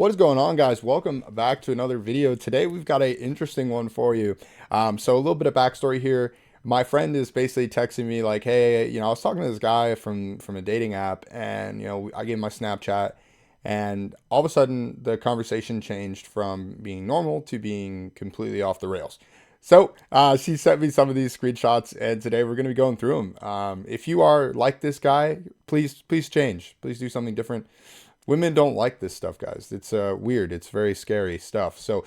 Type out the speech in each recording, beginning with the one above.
What is going on, guys? Welcome back to another video. Today we've got an interesting one for you. So a little bit of backstory here. My friend is basically texting me like, "Hey, I was talking to this guy from a dating app, and I gave him my Snapchat, and all of a sudden the conversation changed from being normal to being completely off the rails." So she sent me some of these screenshots, and today we're going to be going through them. If you are like this guy, please change. Please do something different. Women don't like this stuff, guys. It's weird. It's very scary stuff. So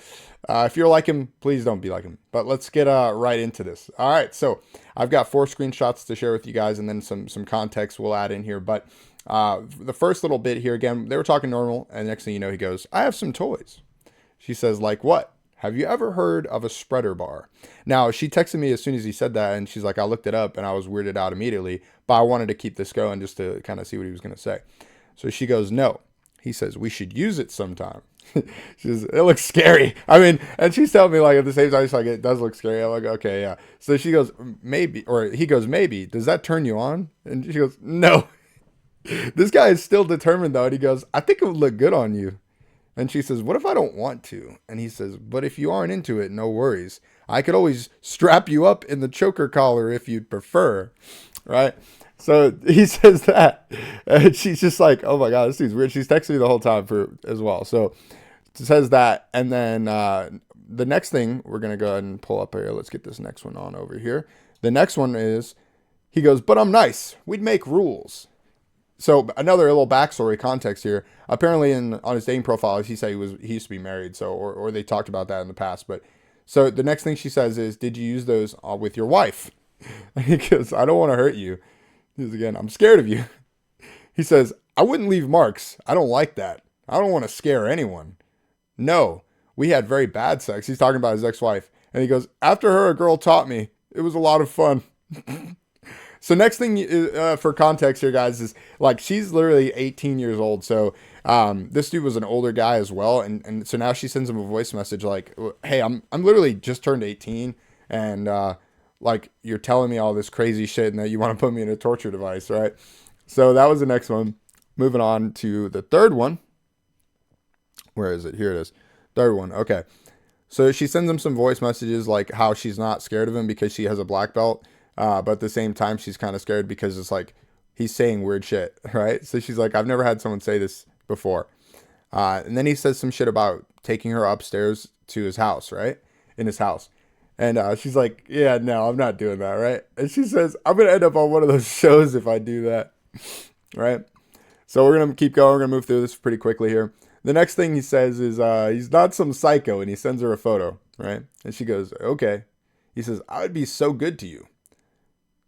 if you're like him, please don't be like him. But let's get right into this. All right. So I've got 4 screenshots to share with you guys, and then some context we'll add in here. But the first little bit here, again, they were talking normal, and next thing you know, he goes, "I have some toys." She says, "Like what? Have you ever heard of a spreader bar?" Now, she texted me as soon as he said that, and she's like, "I looked it up, and I was weirded out immediately, but I wanted to keep this going just to kind of see what he was going to say." So she goes, "No." He says, "We should use it sometime." She says, "It looks scary." I mean, and she's telling me like at the same time, she's like, "It does look scary." I'm like, "Okay, yeah." So she goes, "Maybe," or he goes, "Maybe. Does that turn you on?" And she goes, "No." This guy is still determined though. And he goes, "I think it would look good on you." And she says, "What if I don't want to?" And he says, "But if you aren't into it, no worries. I could always strap you up in the choker collar if you'd prefer." Right? So he says that. And she's just like, "Oh my God, this dude's weird." She's texting me the whole time as well. So it says that. And then the next thing we're going to go ahead and pull up here. Let's get this next one on over here. The next one is, he goes, "But I'm nice. We'd make rules." So another little backstory context here. Apparently, on his dating profile, he said he used to be married. So or they talked about that in the past. But so the next thing she says is, "Did you use those with your wife?" And he goes, "I don't want to hurt you." He goes again, "I'm scared of you." He says, "I wouldn't leave marks. I don't like that. I don't want to scare anyone. No, we had very bad sex." He's talking about his ex-wife. And he goes, "After her, a girl taught me. It was a lot of fun." So next thing for context here, guys, is like she's literally 18 years old. So this dude was an older guy as well, and so now she sends him a voice message like, "Hey, I'm literally just turned 18, and like you're telling me all this crazy shit, and that you want to put me in a torture device, right?" So that was the next one. Moving on to the third one. Where is it? Here it is. Third one. Okay. So she sends him some voice messages like how she's not scared of him because she has a black belt. But at the same time, she's kind of scared because it's like he's saying weird shit, right? So she's like, "I've never had someone say this before." And then he says some shit about taking her upstairs to his house, right? In his house. And she's like, "Yeah, no, I'm not doing that, right?" And she says, "I'm going to end up on one of those shows if I do that," right? So we're going to keep going. We're going to move through this pretty quickly here. The next thing he says is he's not some psycho, and he sends her a photo, right? And she goes, "Okay." He says, "I would be so good to you."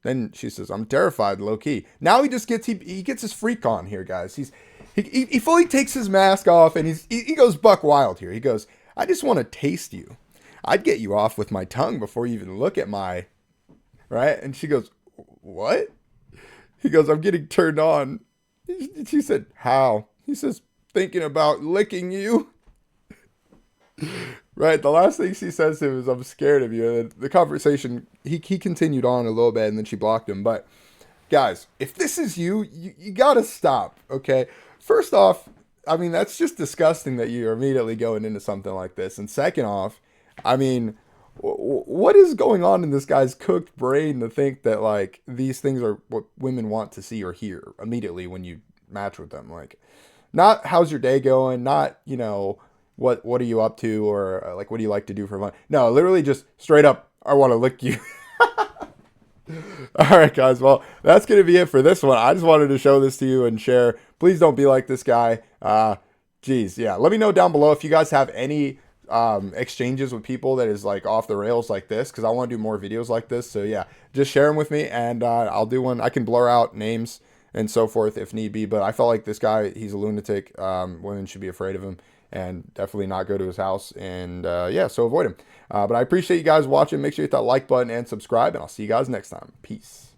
Then she says, "I'm terrified, low key." Now he just he gets his freak on here, guys. He fully takes his mask off, and he goes buck wild here. He goes, "I just want to taste you. I'd get you off with my tongue before you even look at my," right? And she goes, "What?" He goes, "I'm getting turned on." She said, "How?" He says, "Thinking about licking you." Right. The last thing she says to him is, "I'm scared of you." And the conversation, he continued on a little bit, and then she blocked him. But guys, if this is you got to stop. Okay. First off, I mean, that's just disgusting that you're immediately going into something like this. And second off, I mean, what is going on in this guy's cooked brain to think that like these things are what women want to see or hear immediately when you match with them? Like, not how's your day going, not, what are you up to, or like what do you like to do for fun? No, literally just straight up, "I want to lick you." All right, guys. Well, that's going to be it for this one. I just wanted to show this to you and share. Please don't be like this guy. Geez, yeah. Let me know down below if you guys have any exchanges with people that is like off the rails like this, because I want to do more videos like this. So yeah, just share them with me, and I'll do one. I can blur out names and so forth if need be. But I felt like this guy, he's a lunatic. Women should be afraid of him, and definitely not go to his house. And yeah, so avoid him. But I appreciate you guys watching. Make sure you hit that like button and subscribe, and I'll see you guys next time. Peace.